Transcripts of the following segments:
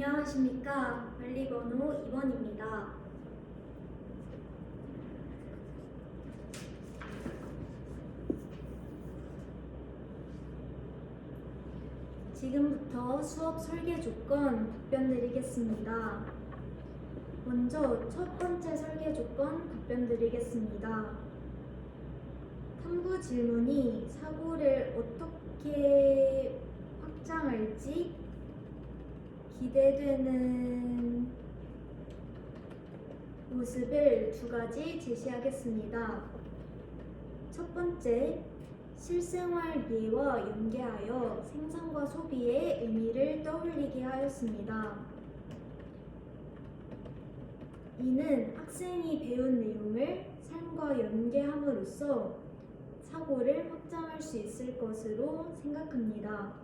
안녕하십니까. 관리번호 2번입니다. 지금부터 수업 설계 조건 답변 드리겠습니다. 먼저 첫 번째 설계 조건 답변 드리겠습니다. 탐구 질문이 사고를 어떻게 확장할지 기대되는 모습을 두 가지 제시하겠습니다. 첫 번째, 실생활 예와 연계하여 생산과 소비의 의미를 떠올리게 하였습니다. 이는 학생이 배운 내용을 삶과 연계함으로써 사고를 확장할 수 있을 것으로 생각합니다.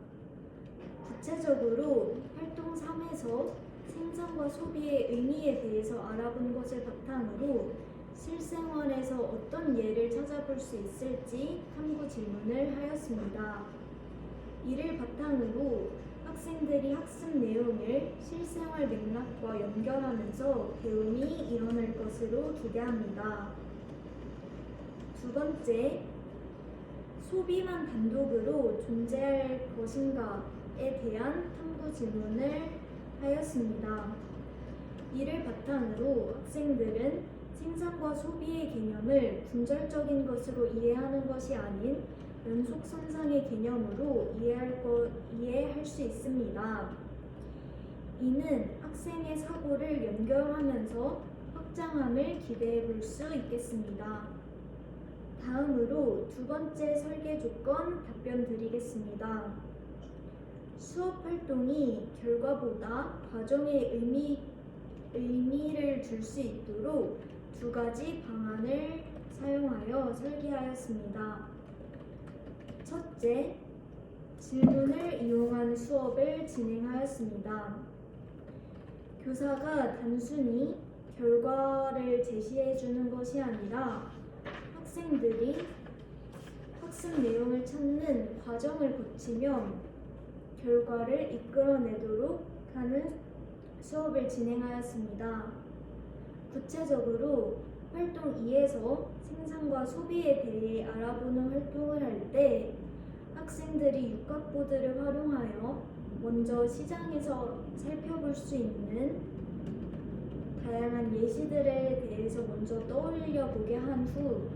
구체적으로 활동 3에서 생산과 소비의 의미에 대해서 알아본 것을 바탕으로 실생활에서 어떤 예를 찾아볼 수 있을지 탐구 질문을 하였습니다. 이를 바탕으로 학생들이 학습 내용을 실생활 맥락과 연결하면서 배움이 일어날 것으로 기대합니다. 두 번째, 소비만 단독으로 존재할 것인가에 대한 탐구 질문을 하였습니다. 이를 바탕으로 학생들은 생산과 소비의 개념을 분절적인 것으로 이해하는 것이 아닌 연속선상의 개념으로 이해할 수 있습니다. 이는 학생의 사고를 연결하면서 확장함을 기대해 볼 수 있겠습니다. 다음으로 두 번째 설계 조건 답변 드리겠습니다. 수업 활동이 결과보다 과정에 의미를 줄 수 있도록 두 가지 방안을 사용하여 설계하였습니다. 첫째, 질문을 이용한 수업을 진행하였습니다. 교사가 단순히 결과를 제시해 주는 것이 아니라 학생들이 학습 내용을 찾는 과정을 거치며 결과를 이끌어내도록 하는 수업을 진행하였습니다. 구체적으로 활동 2에서 생산과 소비에 대해 알아보는 활동을 할 때 학생들이 육각보드를 활용하여 먼저 시장에서 살펴볼 수 있는 다양한 예시들에 대해서 먼저 떠올려 보게 한 후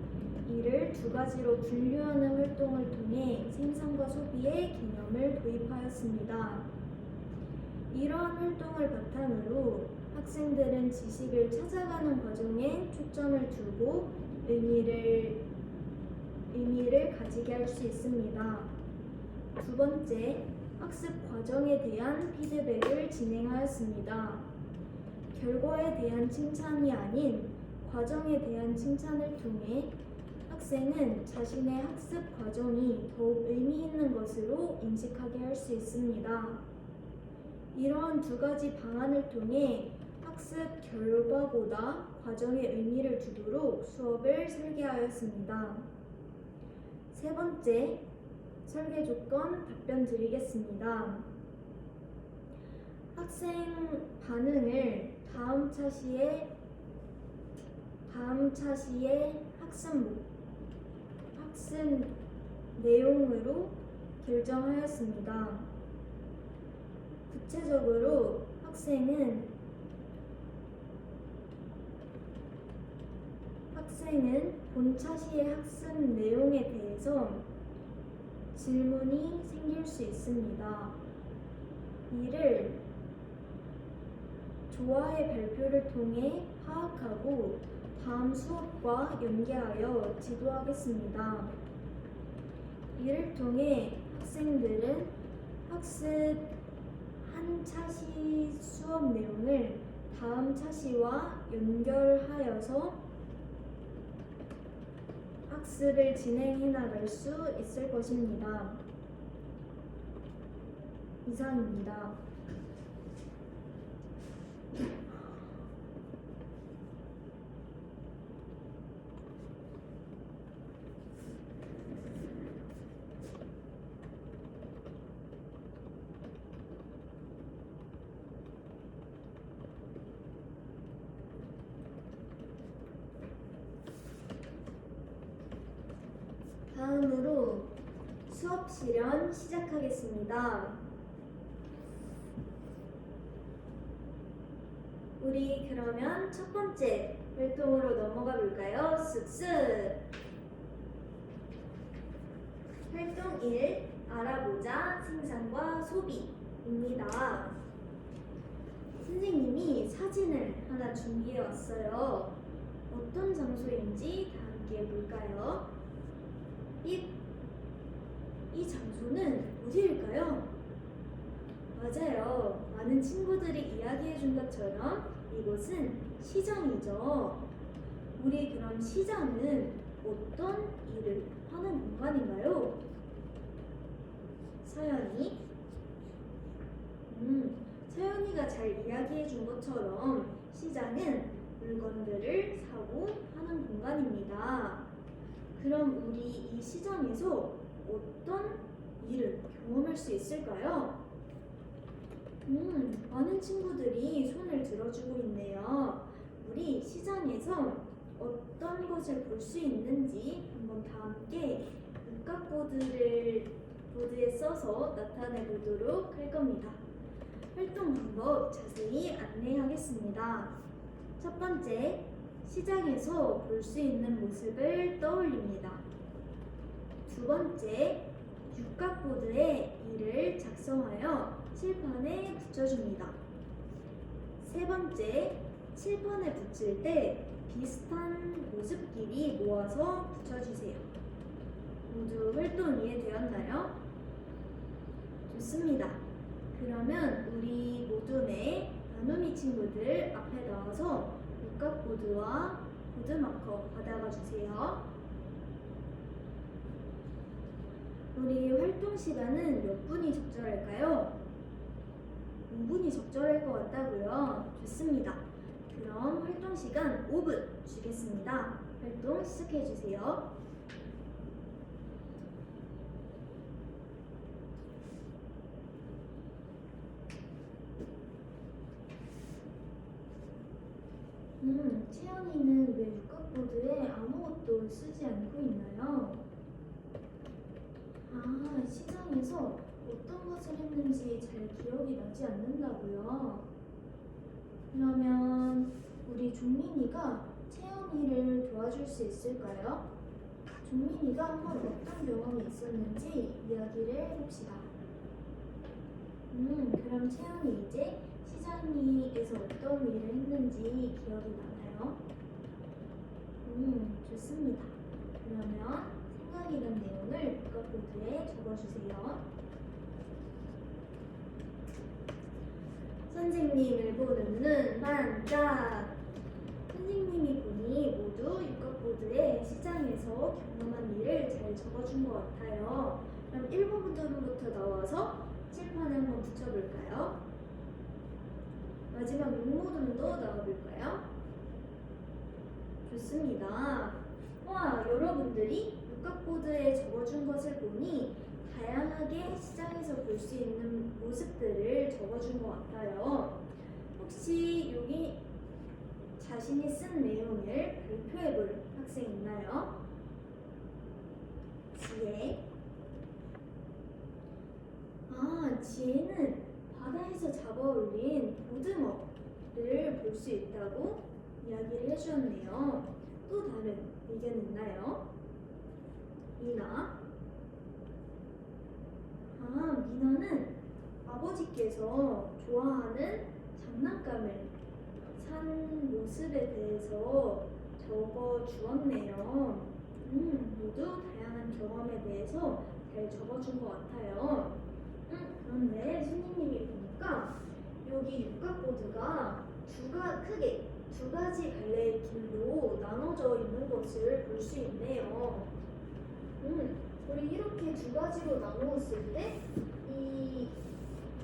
이를 두 가지로 분류하는 활동을 통해 생산과 소비의 개념을 도입하였습니다. 이러한 활동을 바탕으로 학생들은 지식을 찾아가는 과정에 초점을 두고 의미를 가지게 할 수 있습니다. 두 번째, 학습 과정에 대한 피드백을 진행하였습니다. 결과에 대한 칭찬이 아닌 과정에 대한 칭찬을 통해 학생은 자신의 학습 과정이 더욱 의미 있는 것으로 인식하게 할 수 있습니다. 이러한 두 가지 방안을 통해 학습 결과보다 과정에 의미를 두도록 수업을 설계하였습니다. 세 번째, 설계 조건 답변 드리겠습니다. 학생 반응을 다음 차시의 학습 내용으로 결정하였습니다. 구체적으로 학생은 본 차시의 학습 내용에 대해서 질문이 생길 수 있습니다. 이를 조화의 발표를 통해 파악하고 다음 수업과 연계하여 지도하겠습니다. 이를 통해 학생들은 학습 한 차시 수업 내용을 다음 차시와 연결하여서 학습을 진행해 나갈 수 있을 것입니다. 이상입니다. 다음으로 수업 실현 시작하겠습니다. 우리 그러면 첫 번째 활동으로 넘어가 볼까요? 쓱쓱! 활동 1. 알아보자 생산과 소비입니다. 선생님이 사진을 하나 준비해 왔어요. 어떤 장소인지 다 함께 볼까요? 이 장소는 어디일까요? 맞아요. 많은 친구들이 이야기해 준 것처럼 이곳은 시장이죠. 우리 그럼 시장은 어떤 일을 하는 공간인가요? 서연이? 서연이가 잘 이야기해 준 것처럼 시장은 물건들을 사고 하는 공간입니다. 그럼 우리 이 시장에서 어떤 일을 경험할 수 있을까요? 많은 친구들이 손을 들어주고 있네요. 우리 시장에서 어떤 것을 볼 수 있는지 한번 다 함께 보드에 써서 나타내 보도록 할 겁니다. 활동 방법 자세히 안내하겠습니다. 첫 번째, 시장에서 볼 수 있는 모습을 떠올립니다. 두 번째, 육각보드에 이를 작성하여 칠판에 붙여줍니다. 세 번째, 칠판에 붙일 때 비슷한 모습끼리 모아서 붙여주세요. 모두 활동 이해되었나요? 좋습니다. 그러면 우리 모둠의 나눔이 친구들 앞에 나와서 육각보드와 보드마커 받아가 주세요. 우리 활동 시간은 몇 분이 적절할까요? 5분이 적절할 것 같다고요? 좋습니다. 그럼 활동 시간 5분 주겠습니다. 활동 시작해 주세요. 채연이는 왜 육각보드에 아무것도 쓰지 않고 있나요? 시장에서 어떤 것을 했는지 잘 기억이 나지 않는다고요? 그러면 우리 종민이가 채연이를 도와줄 수 있을까요? 종민이가 한번 어떤 경험이 있었는지 이야기를 해봅시다. 그럼 채연이 이제 시장에서 어떤 일을 했는지 기억이 나나요? 좋습니다. 그러면 생각이 난 내용을 육각보드에 적어주세요. 선생님을 보는 눈 반짝! 선생님이 보니 모두 육각보드에 시장에서 경험한 일을 잘 적어준 것 같아요. 그럼 1번부터 나와서 칠판에 한번 붙여볼까요? 마지막 육모둠도 나와볼까요? 좋습니다. 와, 여러분들이 육각보드에 적어준 것을 보니 다양하게 시장에서 볼 수 있는 모습들을 적어준 것 같아요. 혹시 여기 자신이 쓴 내용을 발표해 볼 학생 있나요? 지혜. 지혜는 바다에서 잡아올린 보드먹을 볼 수 있다고 이야기를 해주었네요. 또 다른 의견 있나요? 미나. 미나는 아버지께서 좋아하는 장난감을 산 모습에 대해서 적어 주었네요. 모두 다양한 경험에 대해서 잘 적어준 것 같아요. 그런데 선생님이 보니까 여기 육각보드가 크게 두 가지 갈래의 길로 나눠져 있는 것을 볼 수 있네요. 우리 이렇게 두 가지로 나누었을 때 이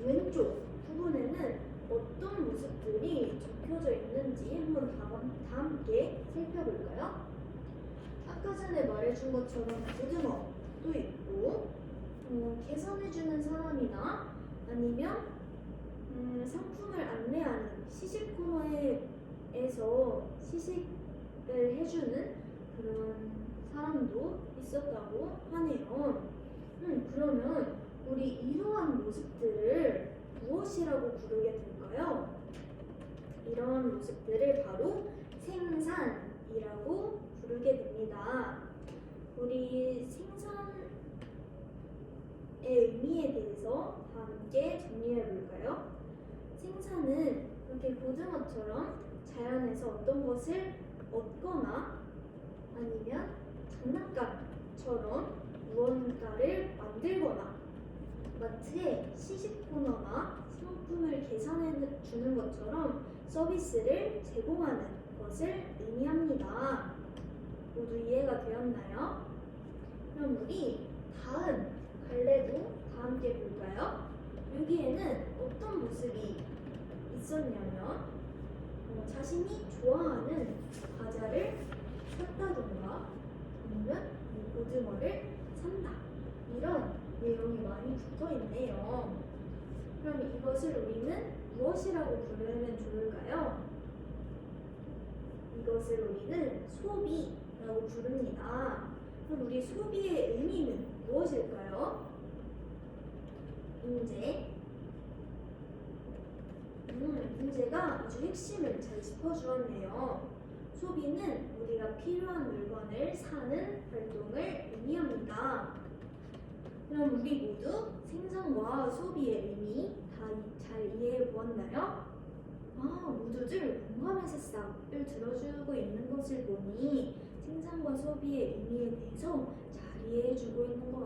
왼쪽 부분에는 어떤 모습들이 적혀져 있는지 한번 다 함께 살펴볼까요? 아까 전에 말해준 것처럼 보드먹도 있고 계산해주는 사람이나 아니면 상품을 안내하는 시식 코너에서 시식을 해주는 그런 사람도 있었다고 하네요. 그러면 우리 이러한 모습들을 무엇이라고 부르게 될까요? 이러한 모습들을 바로 생산이라고 부르게 됩니다. 우리 생산의 의미에 대해서 다 함께 정리해 볼까요? 생산은 이렇게 고등어처럼 자연에서 어떤 것을 얻거나 아니면 장난감처럼 무언가를 만들거나 마트에 시식 코너나 상품을 계산해 주는 것처럼 서비스를 제공하는 것을 의미합니다. 모두 이해가 되었나요? 그럼 우리 다음 갈래도 다 함께 볼까요? 여기에는 어떤 모습이 있었냐면 자신이 좋아하는 과자를 샀다던가 아니면 고등어를 산다 이런 내용이 많이 붙어 있네요. 그럼 이것을 우리는 무엇이라고 부르면 좋을까요? 이것을 우리는 소비라고 부릅니다. 그럼 우리 소비의 의미는 무엇일까요? 문제가 아주 핵심을 잘 짚어주었네요. 소비는 우리가 필요한 물건을 사는 활동을 의미합니다. 그럼 우리 모두 생산과 소비의 의미 다 잘 이해해 보았나요? 모두들 공감의 새싹을 들어주고 있는 것을 보니 생산과 소비의 의미에 대해서 잘 이해해 주고 있는 것